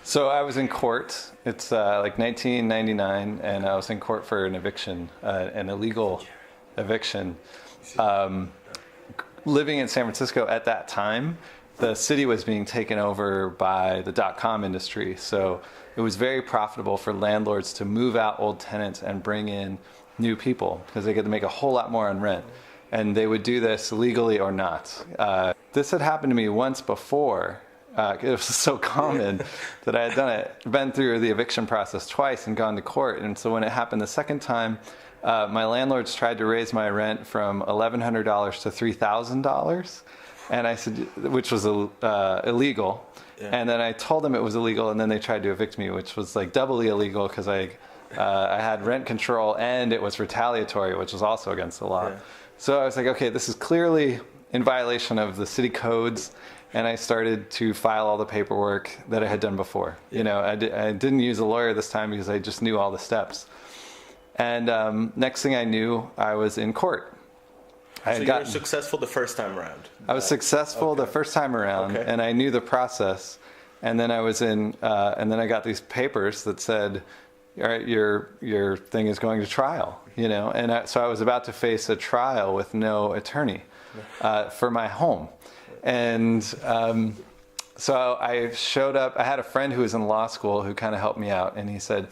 So I was in court. It's like 1999, and I was in court for an eviction, an illegal eviction. Living in San Francisco at that time, the city was being taken over by the dot-com industry. So it was very profitable for landlords to move out old tenants and bring in new people because they could make a whole lot more on rent. And they would do this legally or not. This had happened to me once before. It was so common that I had been through the eviction process twice and gone to court. And so when it happened the second time, my landlords tried to raise my rent from $1,100 to $3,000, and I said, which was illegal. Yeah. And then I told them it was illegal, and then they tried to evict me, which was like doubly illegal because I had rent control and it was retaliatory, which was also against the law. Yeah. So I was like, okay, this is clearly in violation of the city codes. And I started to file all the paperwork that I had done before. Yeah. You know, I didn't use a lawyer this time because I just knew all the steps. And next thing I knew, I was in court. So you were successful the first time around? I was successful the first time around, and I knew the process. And then I was and then I got these papers that said, all right, your thing is going to trial, you know. And so I was about to face a trial with no attorney for my home. And so I showed up. I had a friend who was in law school who kind of helped me out. And he said,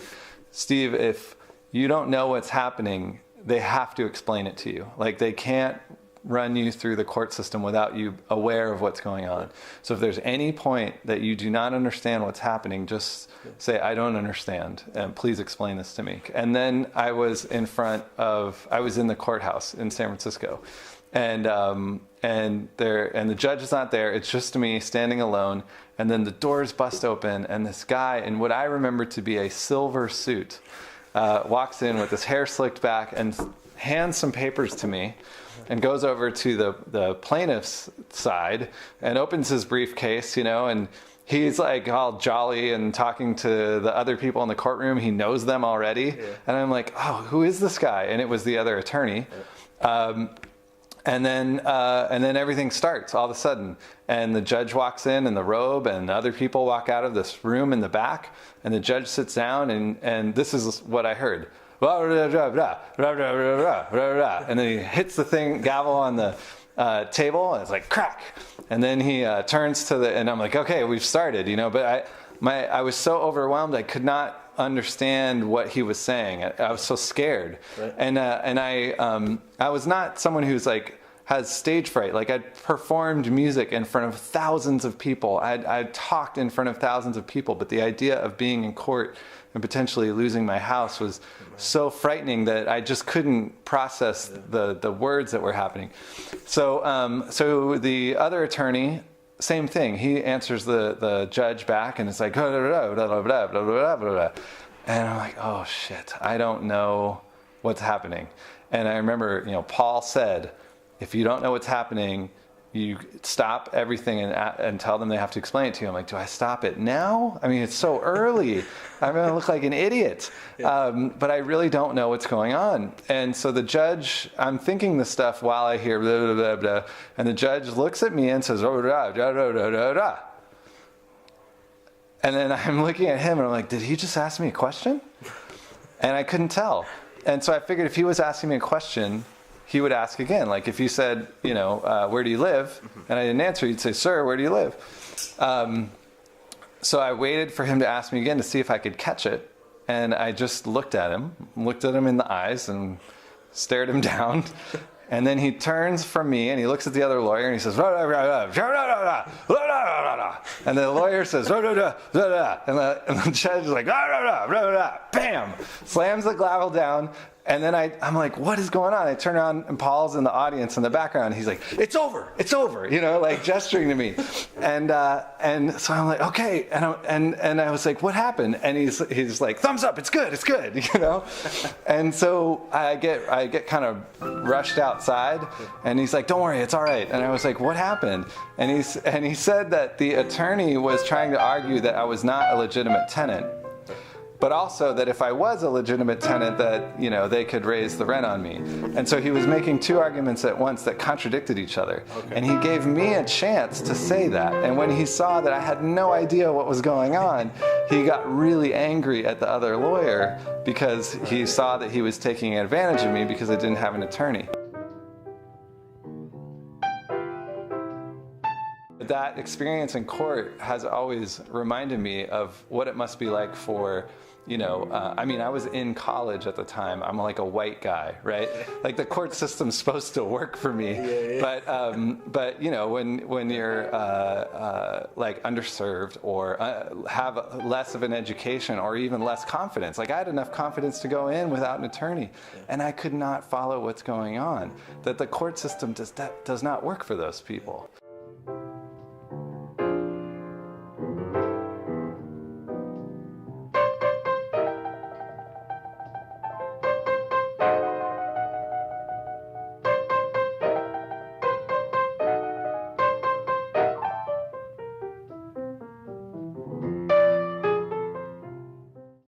Steve, if you don't know what's happening, they have to explain it to you. Like, they can't run you through the court system without you aware of what's going on. So if there's any point that you do not understand what's happening, just say, I don't understand, and please explain this to me. And then I was in the courthouse in San Francisco. And the judge is not there. It's just me standing alone. And then the doors bust open, and this guy in what I remember to be a silver suit walks in with his hair slicked back and hands some papers to me, and goes over to the plaintiff's side and opens his briefcase, you know, and he's like all jolly and talking to the other people in the courtroom. He knows them already. Yeah. And I'm like, oh, who is this guy? And it was the other attorney. Yeah. And then everything starts all of a sudden. And the judge walks in the robe, and other people walk out of this room in the back, and the judge sits down, and this is what I heard. And then he hits the gavel on the table, and it's like crack. And then he turns to and I'm like, okay, we've started, you know. But I was so overwhelmed, I could not understand what he was saying. I was so scared. Right. And I was not someone who's like has stage fright. Like, I'd performed music in front of thousands of people. I'd talked in front of thousands of people, but the idea of being in court and potentially losing my house was so frightening that I just couldn't process the words that were happening. So the other attorney, same thing. He answers the judge back, and it's like, blah, blah, blah, blah, blah, blah, blah, blah. And I'm like, oh shit, I don't know what's happening. And I remember, you know, Paul said, if you don't know what's happening, you stop everything and tell them they have to explain it to you. I'm like, do I stop it now? I mean, it's so early. I'm going to look like an idiot. But I really don't know what's going on. And so the judge, I'm thinking this stuff while I hear blah, blah, blah, blah. And the judge looks at me and says, oh, blah, blah, blah, blah, blah, blah. And then I'm looking at him and I'm like, did he just ask me a question? And I couldn't tell. And so I figured if he was asking me a question, he would ask again. Like, if you said, you know, where do you live? And I didn't answer, you'd say, sir, where do you live? So I waited for him to ask me again to see if I could catch it. And I just looked at him in the eyes and stared him down. And then he turns from me and he looks at the other lawyer and he says, rah, rah, rah, rah, rah, rah, rah, rah. And the lawyer says, rah, rah, rah, rah, rah. And the judge is like, rah, rah, rah, rah, rah. Bam! Slams the gavel down. And then I'm like, what is going on? I turn around, and Paul's in the audience in the background. He's like, it's over, you know, like gesturing to me. And so I'm like, okay. And I was like, what happened? And he's like, thumbs up, it's good, you know. And so I get kind of rushed outside, and he's like, don't worry, it's all right. And I was like, what happened? And he said that the attorney was trying to argue that I was not a legitimate tenant. but also that if I was a legitimate tenant, that, you know, they could raise the rent on me. And so he was making two arguments at once that contradicted each other. Okay. And he gave me a chance to say that. And when he saw that I had no idea what was going on, he got really angry at the other lawyer because he saw that he was taking advantage of me because I didn't have an attorney. That experience in court has always reminded me of what it must be like for, you know, I mean, I was in college at the time. I'm like a white guy, right? Like the court system's supposed to work for me, but you know, when you're like underserved or have less of an education or even less confidence, like I had enough confidence to go in without an attorney, and I could not follow what's going on. That the court system does not work for those people.